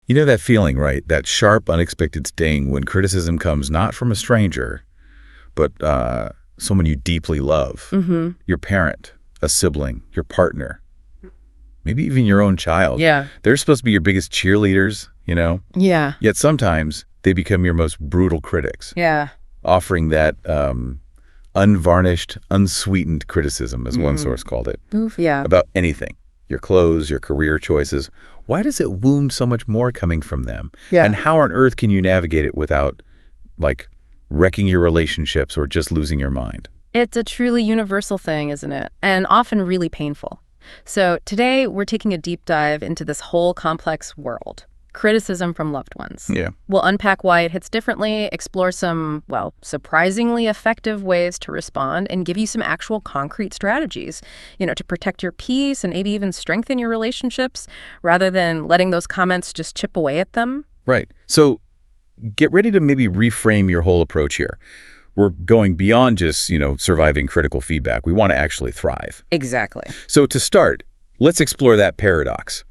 You know that feeling, right? That sharp, unexpected sting when criticism comes not from a stranger, but someone you deeply love. Your parent, a sibling, your partner, maybe even your own child. Yeah. They're supposed to be your biggest cheerleaders, you know? Yeah. Yet sometimes they become your most brutal critics, Yeah. offering that unvarnished, unsweetened criticism, as one source called it, Oof, yeah. about anything. Your clothes, your career choices. Why does it wound so much more coming from them? Yeah. And how on earth can you navigate it without, like, wrecking your relationships or just losing your mind? It's a truly universal thing, isn't it? And often really painful. So today we're taking a deep dive into this whole complex world. Criticism from loved ones. Yeah. We'll unpack why it hits differently, explore some, well, surprisingly effective ways to respond, and give you some actual concrete strategies, to protect your peace and maybe even strengthen your relationships rather than letting those comments just chip away at them. Right. So get ready to maybe reframe your whole approach here. We're going beyond just, surviving critical feedback. We want to actually thrive. Exactly. So to start, let's explore that paradox.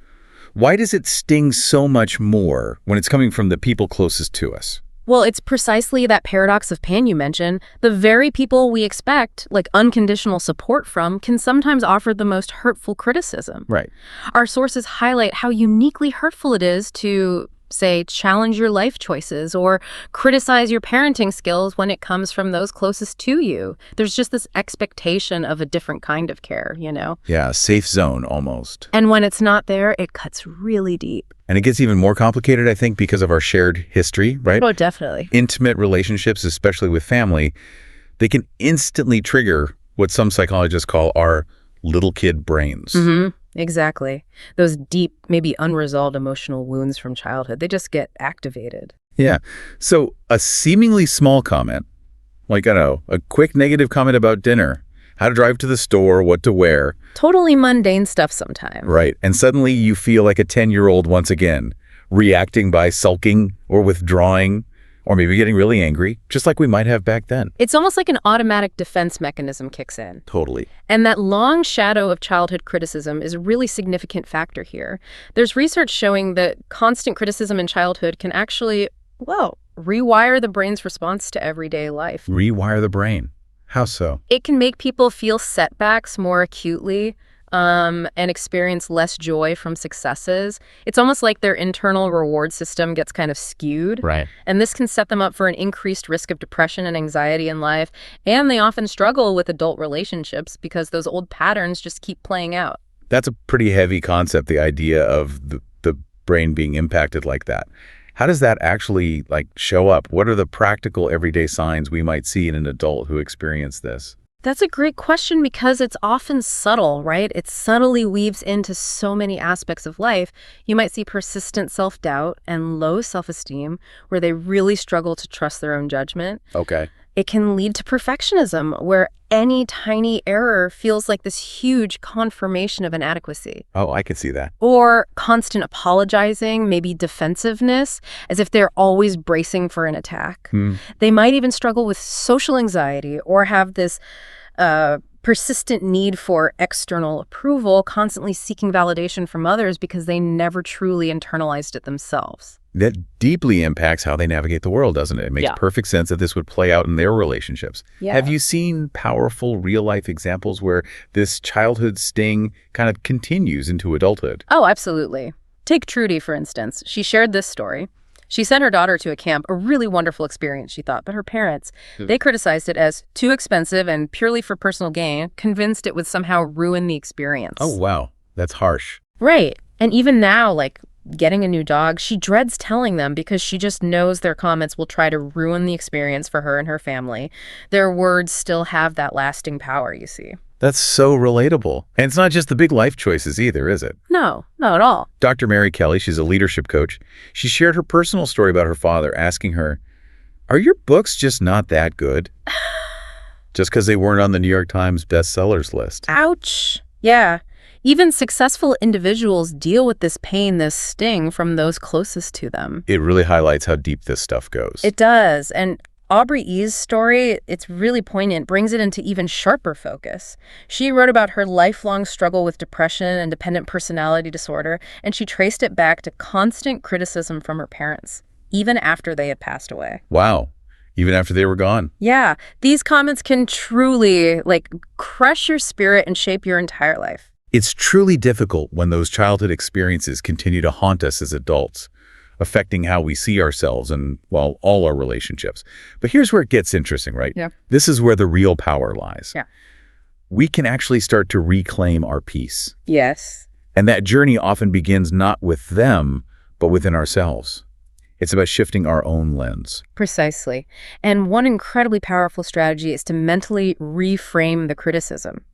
Why does it sting so much more when it's coming from the people closest to us? Well, it's precisely that paradox of pain you mentioned. The very people we expect, like unconditional support from, can sometimes offer the most hurtful criticism. Right. Our sources highlight how uniquely hurtful it is to, say, challenge your life choices or criticize your parenting skills when it comes from those closest to you. There's just this expectation of a different kind of care, Yeah, a safe zone almost. And when it's not there, it cuts really deep. And it gets even more complicated, I think, because of our shared history, right? Oh, definitely. Intimate relationships, especially with family, they can instantly trigger what some psychologists call our little kid brains. Exactly. Those deep, maybe unresolved emotional wounds from childhood, they just get activated. Yeah. So a seemingly small comment, like, I don't know, a quick negative comment about dinner, how to drive to the store, what to wear. Totally mundane stuff sometimes. Right. And suddenly you feel like a 10-year-old once again, reacting by sulking or withdrawing, or maybe getting really angry, just like we might have back then. It's almost like an automatic defense mechanism kicks in. Totally. And that long shadow of childhood criticism is a really significant factor here. There's research showing that constant criticism in childhood can actually, rewire the brain's response to everyday life. Rewire the brain. How so? It can make people feel setbacks more acutely, and experience less joy from successes. It's almost like their internal reward system gets kind of skewed. Right. And this can set them up for an increased risk of depression and anxiety in life. And they often struggle with adult relationships because those old patterns just keep playing out. That's a pretty heavy concept, the idea of the brain being impacted like that. How does that actually show up? What are the practical everyday signs we might see in an adult who experienced this? That's a great question because it's often subtle, right? It subtly weaves into so many aspects of life. You might see persistent self-doubt and low self-esteem where they really struggle to trust their own judgment. Okay. It can lead to perfectionism where any tiny error feels like this huge confirmation of inadequacy. Oh, I can see that. Or constant apologizing, maybe defensiveness, as if they're always bracing for an attack. They might even struggle with social anxiety or have this persistent need for external approval, constantly seeking validation from others because they never truly internalized it themselves. That deeply impacts how they navigate the world, doesn't it? It makes perfect sense that this would play out in their relationships. Yeah. Have you seen powerful real-life examples where this childhood sting kind of continues into adulthood? Oh, absolutely. Take Trudy, for instance. She shared this story. She sent her daughter to a camp, a really wonderful experience, she thought, but her parents, they criticized it as too expensive and purely for personal gain, convinced it would somehow ruin the experience. Oh, wow. That's harsh. Right. And even now, getting a new dog, she dreads telling them because she just knows their comments will try to ruin the experience for her and her family. Their words still have that lasting power, you see. That's so relatable. And it's not just the big life choices either, is it? No, not at all. Dr. Mary Kelly, she's a leadership coach. She shared her personal story about her father, asking her, "Are your books just not that good?" Just because they weren't on the New York Times bestsellers list. Ouch. Yeah. Even successful individuals deal with this pain, this sting from those closest to them. It really highlights how deep this stuff goes. It does. And Aubrey E's story, it's really poignant, brings it into even sharper focus. She wrote about her lifelong struggle with depression and dependent personality disorder, and she traced it back to constant criticism from her parents, even after they had passed away. Wow. Even after they were gone. Yeah, these comments can truly, crush your spirit and shape your entire life. It's truly difficult when those childhood experiences continue to haunt us as adults, affecting how we see ourselves and, well, all our relationships. But here's where it gets interesting, right? Yeah. This is where the real power lies. Yeah. We can actually start to reclaim our peace. Yes. And that journey often begins not with them, but within ourselves. It's about shifting our own lens. Precisely. And one incredibly powerful strategy is to mentally reframe the criticism.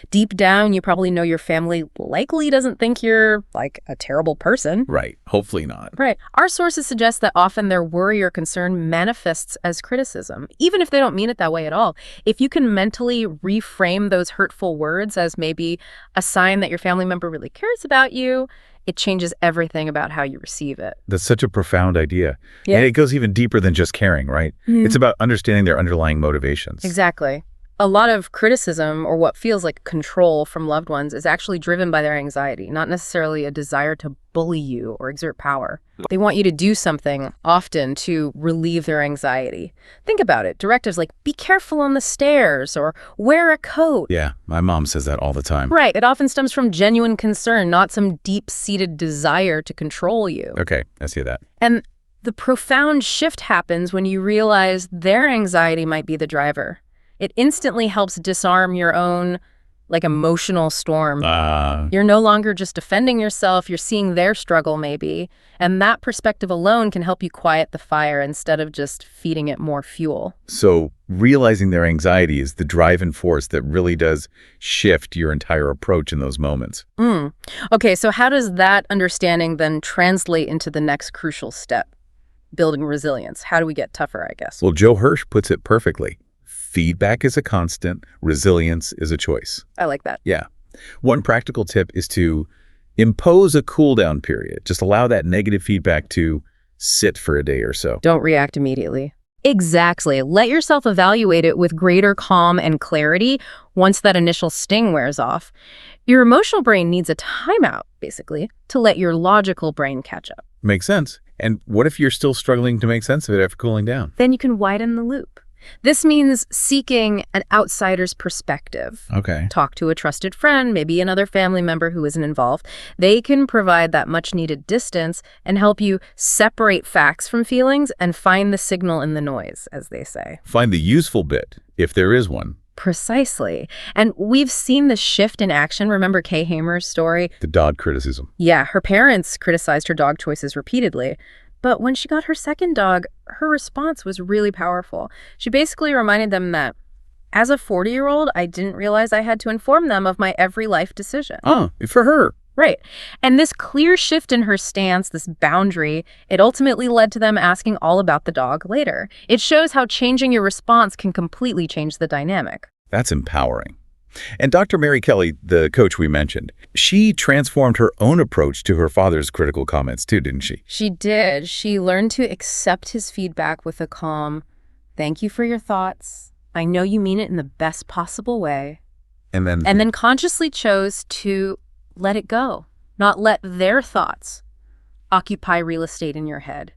Deep down, you probably know your family likely doesn't think you're, a terrible person. Right. Hopefully not. Right. Our sources suggest that often their worry or concern manifests as criticism, even if they don't mean it that way at all. If you can mentally reframe those hurtful words as maybe a sign that your family member really cares about you, it changes everything about how you receive it. That's such a profound idea. Yeah. And it goes even deeper than just caring, right? Mm-hmm. It's about understanding their underlying motivations. Exactly. A lot of criticism, or what feels like control from loved ones, is actually driven by their anxiety, not necessarily a desire to bully you or exert power. They want you to do something, often to relieve their anxiety. Think about it. Directives like, be careful on the stairs, or wear a coat. Yeah, my mom says that all the time. Right. It often stems from genuine concern, not some deep-seated desire to control you. Okay, I see that. And the profound shift happens when you realize their anxiety might be the driver. It instantly helps disarm your own, emotional storm. You're no longer just defending yourself, you're seeing their struggle maybe, and that perspective alone can help you quiet the fire instead of just feeding it more fuel. So realizing their anxiety is the driving force that really does shift your entire approach in those moments. Okay, so how does that understanding then translate into the next crucial step? Building resilience. How do we get tougher, I guess? Well, Joe Hirsch puts it perfectly. Feedback is a constant, resilience is a choice. I like that. Yeah. One practical tip is to impose a cool down period. Just allow that negative feedback to sit for a day or so. Don't react immediately. Exactly. Let yourself evaluate it with greater calm and clarity once that initial sting wears off. Your emotional brain needs a timeout, basically, to let your logical brain catch up. Makes sense. And what if you're still struggling to make sense of it after cooling down? Then you can widen the loop. This means seeking an outsider's perspective. Okay. Talk to a trusted friend, maybe another family member who isn't involved. They can provide that much-needed distance and help you separate facts from feelings and find the signal in the noise, as they say. Find the useful bit, if there is one. Precisely. And we've seen the shift in action. Remember Kay Hamer's story? The Dodd criticism. Yeah, her parents criticized her dog choices repeatedly. But when she got her second dog, her response was really powerful. She basically reminded them that, as a 40-year-old, I didn't realize I had to inform them of my every life decision. Oh, for her. Right. And this clear shift in her stance, this boundary, it ultimately led to them asking all about the dog later. It shows how changing your response can completely change the dynamic. That's empowering. And Dr. Mary Kelly, the coach we mentioned, she transformed her own approach to her father's critical comments too, didn't she? She did. She learned to accept his feedback with a calm, "Thank you for your thoughts. I know you mean it in the best possible way." And then consciously chose to let it go, not let their thoughts occupy real estate in your head.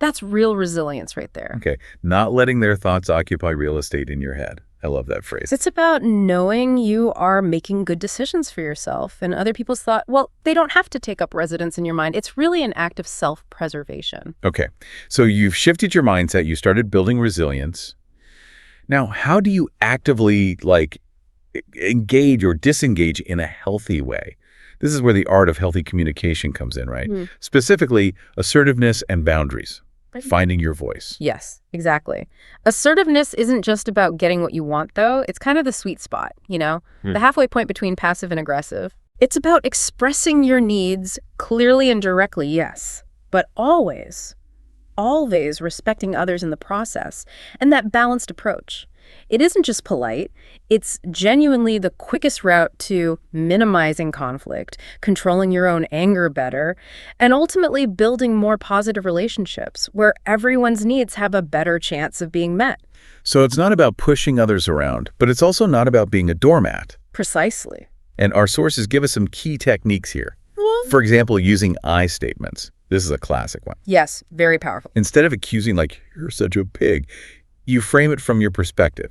That's real resilience right there. Okay, not letting their thoughts occupy real estate in your head. I love that phrase. It's about knowing you are making good decisions for yourself, and other people's thought, well, they don't have to take up residence in your mind. It's really an act of self-preservation. Okay, so you've shifted your mindset. You started building resilience. Now, how do you actively, engage or disengage in a healthy way? This is where the art of healthy communication comes in, right? Specifically, assertiveness and boundaries. Finding your voice. Yes, exactly. Assertiveness isn't just about getting what you want, though. It's kind of the sweet spot, the halfway point between passive and aggressive. It's about expressing your needs clearly and directly, yes, but always respecting others in the process, and that balanced approach. It isn't just polite, it's genuinely the quickest route to minimizing conflict, controlling your own anger better, and ultimately building more positive relationships where everyone's needs have a better chance of being met. So it's not about pushing others around, but it's also not about being a doormat. Precisely. And our sources give us some key techniques here. For example, using I statements. This is a classic one. Yes, very powerful. Instead of accusing like, you're such a pig, you frame it from your perspective.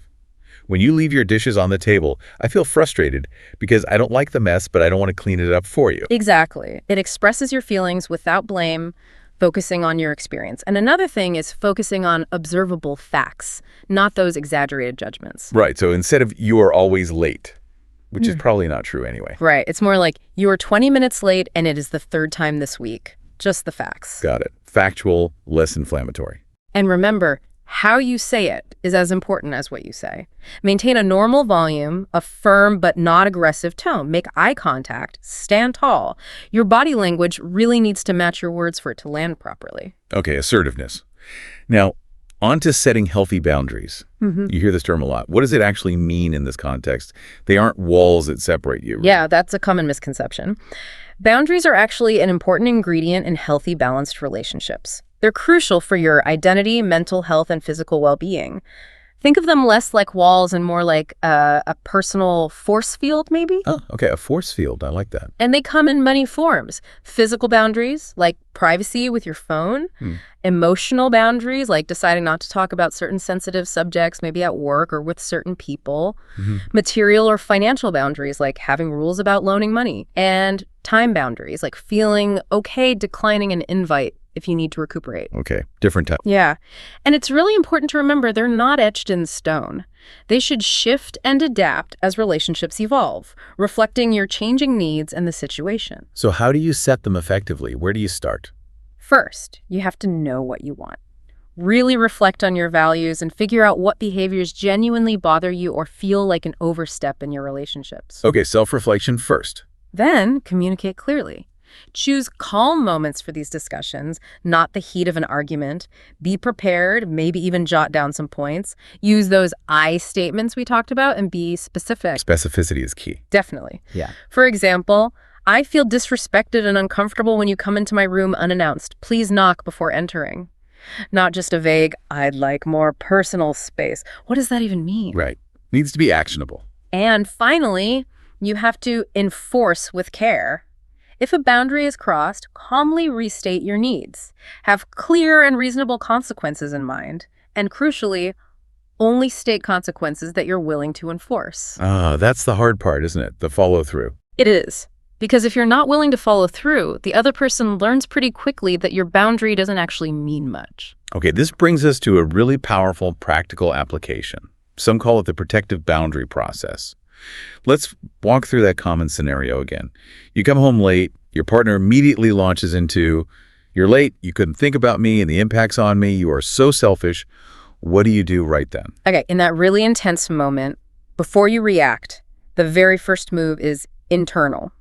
When you leave your dishes on the table, I feel frustrated because I don't like the mess, but I don't want to clean it up for you. Exactly. It expresses your feelings without blame, focusing on your experience. And another thing is focusing on observable facts, not those exaggerated judgments. Right. So instead of you are always late, which is probably not true anyway. Right. It's more like you are 20 minutes late and it is the third time this week. Just the facts. Got it. Factual, less inflammatory. And remember, how you say it is as important as what you say. Maintain a normal volume, a firm but not aggressive tone. Make eye contact. Stand tall. Your body language really needs to match your words for it to land properly. Okay, assertiveness. Now, on to setting healthy boundaries. You hear this term a lot. What does it actually mean in this context? They aren't walls that separate you. Yeah, that's a common misconception. Boundaries are actually an important ingredient in healthy, balanced relationships. They're crucial for your identity, mental health, and physical well-being. Think of them less like walls and more like a personal force field, maybe? Oh, okay, a force field. I like that. And they come in many forms. Physical boundaries, like privacy with your phone. Emotional boundaries, like deciding not to talk about certain sensitive subjects, maybe at work or with certain people. Material or financial boundaries, like having rules about loaning money. And time boundaries, like feeling okay declining an invite if you need to recuperate. Okay, different type. Yeah. And it's really important to remember they're not etched in stone. They should shift and adapt as relationships evolve, reflecting your changing needs and the situation. So how do you set them effectively? Where do you start? First, you have to know what you want. Really reflect on your values and figure out what behaviors genuinely bother you or feel like an overstep in your relationships. Okay, self-reflection first. Then, communicate clearly. Choose calm moments for these discussions, not the heat of an argument. Be prepared, maybe even jot down some points. Use those I statements we talked about and be specific. Specificity is key. Definitely. Yeah. For example, I feel disrespected and uncomfortable when you come into my room unannounced. Please knock before entering. Not just a vague, I'd like more personal space. What does that even mean? Right. Needs to be actionable. And finally, you have to enforce with care. If a boundary is crossed, calmly restate your needs. Have clear and reasonable consequences in mind. And crucially, only state consequences that you're willing to enforce. That's the hard part, isn't it? The follow-through. It is. Because if you're not willing to follow through, the other person learns pretty quickly that your boundary doesn't actually mean much. Okay, this brings us to a really powerful practical application. Some call it the protective boundary process. Let's walk through that common scenario again. You come home late, your partner immediately launches into, you're late, you couldn't think about me and the impacts on me, you are so selfish. What do you do right then? Okay, in that really intense moment, before you react, the very first move is internal.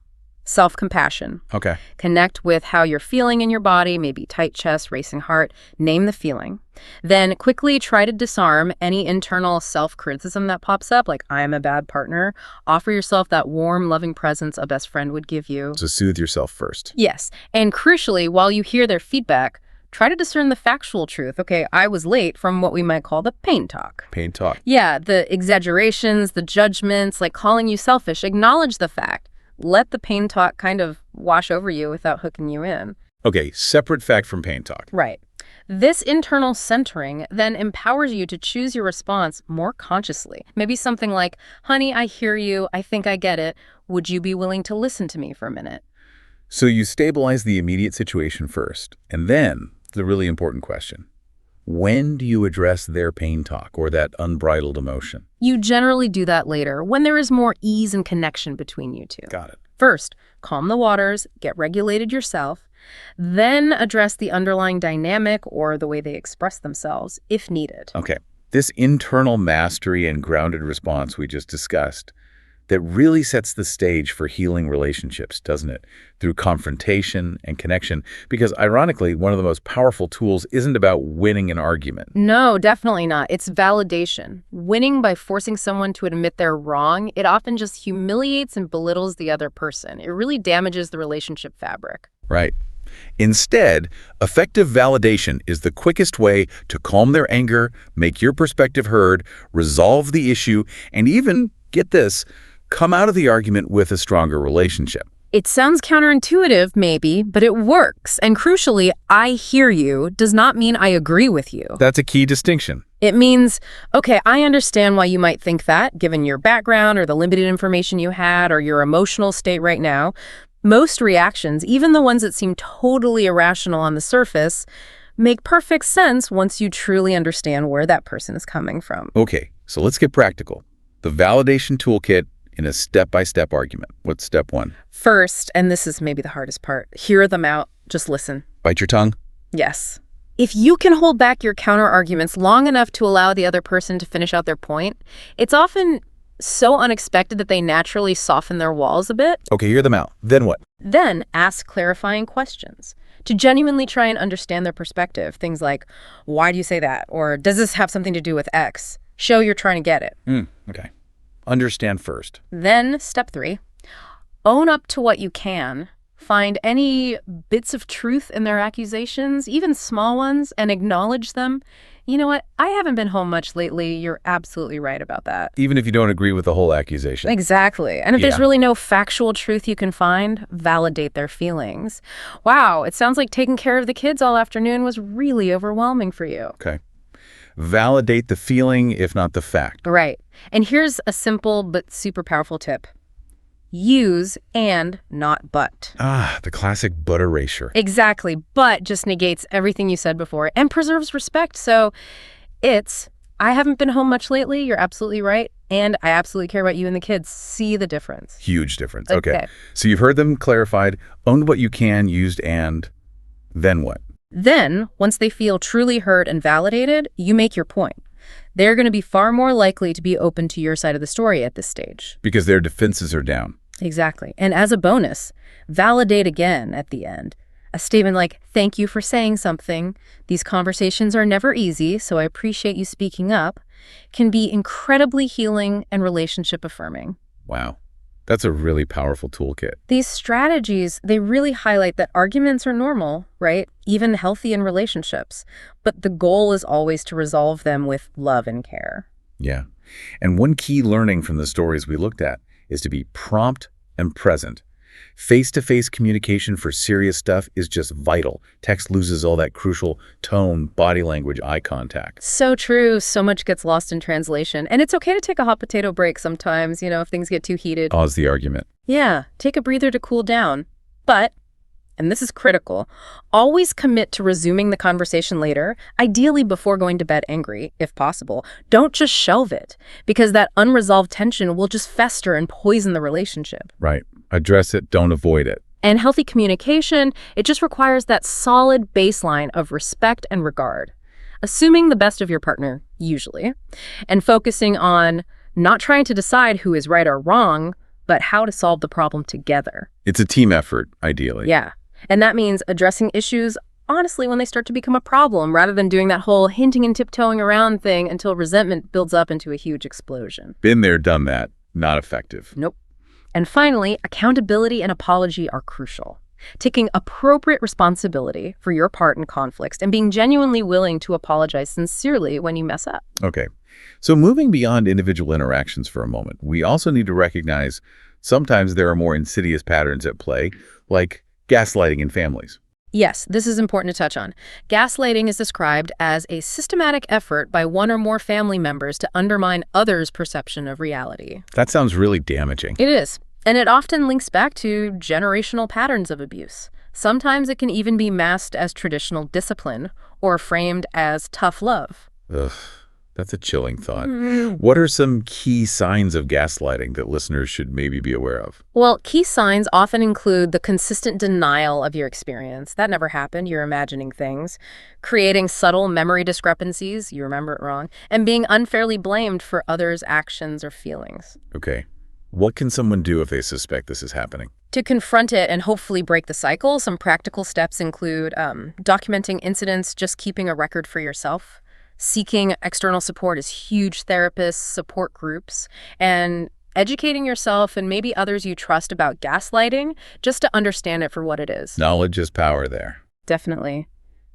Self-compassion. Okay. Connect with how you're feeling in your body, maybe tight chest, racing heart. Name the feeling. Then quickly try to disarm any internal self-criticism that pops up, like I am a bad partner. Offer yourself that warm, loving presence a best friend would give you. So soothe yourself first. Yes. And crucially, while you hear their feedback, try to discern the factual truth. Okay, I was late from what we might call the pain talk. Pain talk. Yeah, the exaggerations, the judgments, like calling you selfish. Acknowledge the fact. Let the pain talk kind of wash over you without hooking you in. Okay, separate fact from pain talk. Right. This internal centering then empowers you to choose your response more consciously. Maybe something like, honey, I hear you. I think I get it. Would you be willing to listen to me for a minute? So you stabilize the immediate situation first, and then the really important question. When do you address their pain talk or that unbridled emotion? You generally do that later, when there is more ease and connection between you two. Got it. First, calm the waters, get regulated yourself, then address the underlying dynamic or the way they express themselves, if needed. Okay. This internal mastery and grounded response we just discussed, that really sets the stage for healing relationships, doesn't it? Through confrontation and connection. Because ironically, one of the most powerful tools isn't about winning an argument. No, definitely not. It's validation. Winning by forcing someone to admit they're wrong, it often just humiliates and belittles the other person. It really damages the relationship fabric. Right. Instead, effective validation is the quickest way to calm their anger, make your perspective heard, resolve the issue, and even, get this, come out of the argument with a stronger relationship. It sounds counterintuitive, maybe, but it works. And crucially, I hear you does not mean I agree with you. That's a key distinction. It means, okay, I understand why you might think that, given your background or the limited information you had or your emotional state right now. Most reactions, even the ones that seem totally irrational on the surface, make perfect sense once you truly understand where that person is coming from. Okay, so let's get practical. The validation toolkit in a step-by-step argument. What's step one? First, and this is maybe the hardest part, hear them out. Just listen. Bite your tongue? Yes. If you can hold back your counter-arguments long enough to allow the other person to finish out their point, it's often so unexpected that they naturally soften their walls a bit. Okay, hear them out. Then what? Then ask clarifying questions to genuinely try and understand their perspective. Things like, why do you say that? Or does this have something to do with X? Show you're trying to get it. Okay. Understand first. Then step 3, own up to what you can. Find any bits of truth in their accusations, even small ones, and acknowledge them. You know what? I haven't been home much lately. You're absolutely right about that. Even if you don't agree with the whole accusation. Exactly. And if there's really no factual truth you can find, validate their feelings. Wow, it sounds like taking care of the kids all afternoon was really overwhelming for you. Okay. Validate the feeling, if not the fact. Right. And here's a simple but super powerful tip. Use and, not but. The classic but erasure. Exactly. But just negates everything you said before and preserves respect. So it's, I haven't been home much lately. You're absolutely right. And I absolutely care about you and the kids. See the difference. Huge difference. Okay. So you've heard them clarified, owned what you can, used and, then what? Then, once they feel truly heard and validated, you make your point. They're going to be far more likely to be open to your side of the story at this stage. Because their defenses are down. Exactly. And as a bonus, validate again at the end. A statement like, thank you for saying something. These conversations are never easy, so I appreciate you speaking up, can be incredibly healing and relationship affirming. Wow. That's a really powerful toolkit. These strategies, they really highlight that arguments are normal, right? Even healthy in relationships. But the goal is always to resolve them with love and care. Yeah. And one key learning from the stories we looked at is to be prompt and present. Face-to-face communication for serious stuff is just vital. Text loses all that crucial tone, body language, eye contact. So true. So much gets lost in translation. And it's okay to take a hot potato break sometimes, if things get too heated. Pause the argument. Yeah, take a breather to cool down. But, and this is critical, always commit to resuming the conversation later, ideally before going to bed angry, if possible. Don't just shelve it, because that unresolved tension will just fester and poison the relationship. Right. Address it, don't avoid it. And healthy communication, it just requires that solid baseline of respect and regard, assuming the best of your partner, usually, and focusing on not trying to decide who is right or wrong, but how to solve the problem together. It's a team effort, ideally. Yeah. And that means addressing issues, honestly, when they start to become a problem, rather than doing that whole hinting and tiptoeing around thing until resentment builds up into a huge explosion. Been there, done that. Not effective. Nope. And finally, accountability and apology are crucial. Taking appropriate responsibility for your part in conflicts and being genuinely willing to apologize sincerely when you mess up. Okay. So moving beyond individual interactions for a moment, we also need to recognize sometimes there are more insidious patterns at play, like gaslighting in families. Yes, this is important to touch on. Gaslighting is described as a systematic effort by one or more family members to undermine others' perception of reality. That sounds really damaging. It is. And it often links back to generational patterns of abuse. Sometimes it can even be masked as traditional discipline or framed as tough love. Ugh, that's a chilling thought. What are some key signs of gaslighting that listeners should maybe be aware of? Well, key signs often include the consistent denial of your experience. That never happened. You're imagining things. Creating subtle memory discrepancies. You remember it wrong. And being unfairly blamed for others' actions or feelings. Okay. What can someone do if they suspect this is happening? To confront it and hopefully break the cycle, some practical steps include documenting incidents, just keeping a record for yourself. Seeking external support is huge, therapists, support groups, and educating yourself and maybe others you trust about gaslighting just to understand it for what it is. Knowledge is power there. Definitely.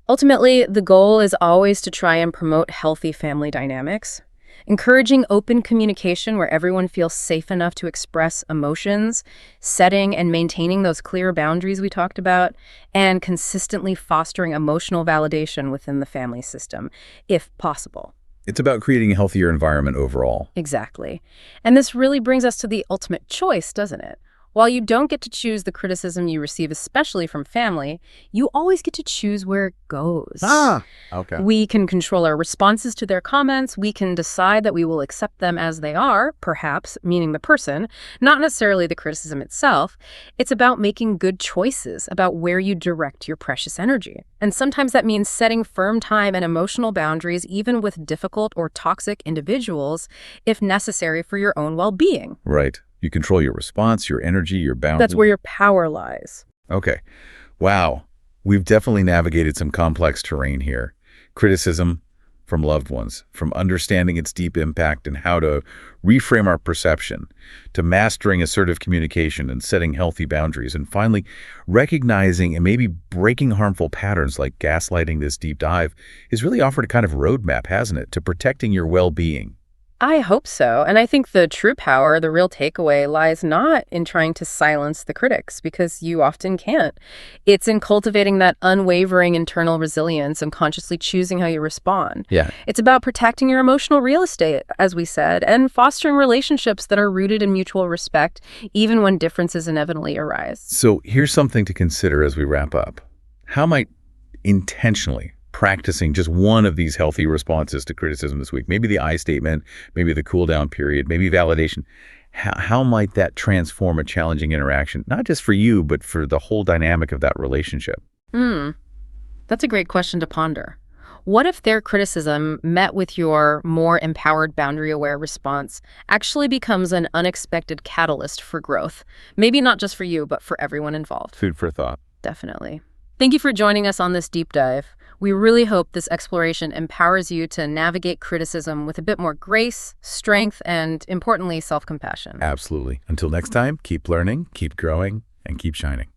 Ultimately, the goal is always to try and promote healthy family dynamics. Encouraging open communication where everyone feels safe enough to express emotions, setting and maintaining those clear boundaries we talked about, and consistently fostering emotional validation within the family system, if possible. It's about creating a healthier environment overall. Exactly. And this really brings us to the ultimate choice, doesn't it? While you don't get to choose the criticism you receive, especially from family, you always get to choose where it goes. Okay. We can control our responses to their comments. We can decide that we will accept them as they are, perhaps, meaning the person, not necessarily the criticism itself. It's about making good choices about where you direct your precious energy. And sometimes that means setting firm time and emotional boundaries, even with difficult or toxic individuals, if necessary for your own well-being. Right. You control your response, your energy, your boundaries. That's where your power lies. Okay. Wow. We've definitely navigated some complex terrain here. Criticism from loved ones, from understanding its deep impact and how to reframe our perception, to mastering assertive communication and setting healthy boundaries, and finally recognizing and maybe breaking harmful patterns like gaslighting. This deep dive has really offered a kind of roadmap, hasn't it, to protecting your well-being. I hope so. And I think the true power, the real takeaway, lies not in trying to silence the critics, because you often can't. It's in cultivating that unwavering internal resilience and consciously choosing how you respond. Yeah. It's about protecting your emotional real estate, as we said, and fostering relationships that are rooted in mutual respect, even when differences inevitably arise. So here's something to consider as we wrap up. How might intentionally practicing just one of these healthy responses to criticism this week, maybe the I statement, maybe the cool down period, maybe validation, how might that transform a challenging interaction, not just for you, but for the whole dynamic of that relationship? That's a great question to ponder. What if their criticism, met with your more empowered, boundary-aware response, actually becomes an unexpected catalyst for growth? Maybe not just for you, but for everyone involved. Food for thought. Definitely. Thank you for joining us on this deep dive. We really hope this exploration empowers you to navigate criticism with a bit more grace, strength, and importantly, self-compassion. Absolutely. Until next time, keep learning, keep growing, and keep shining.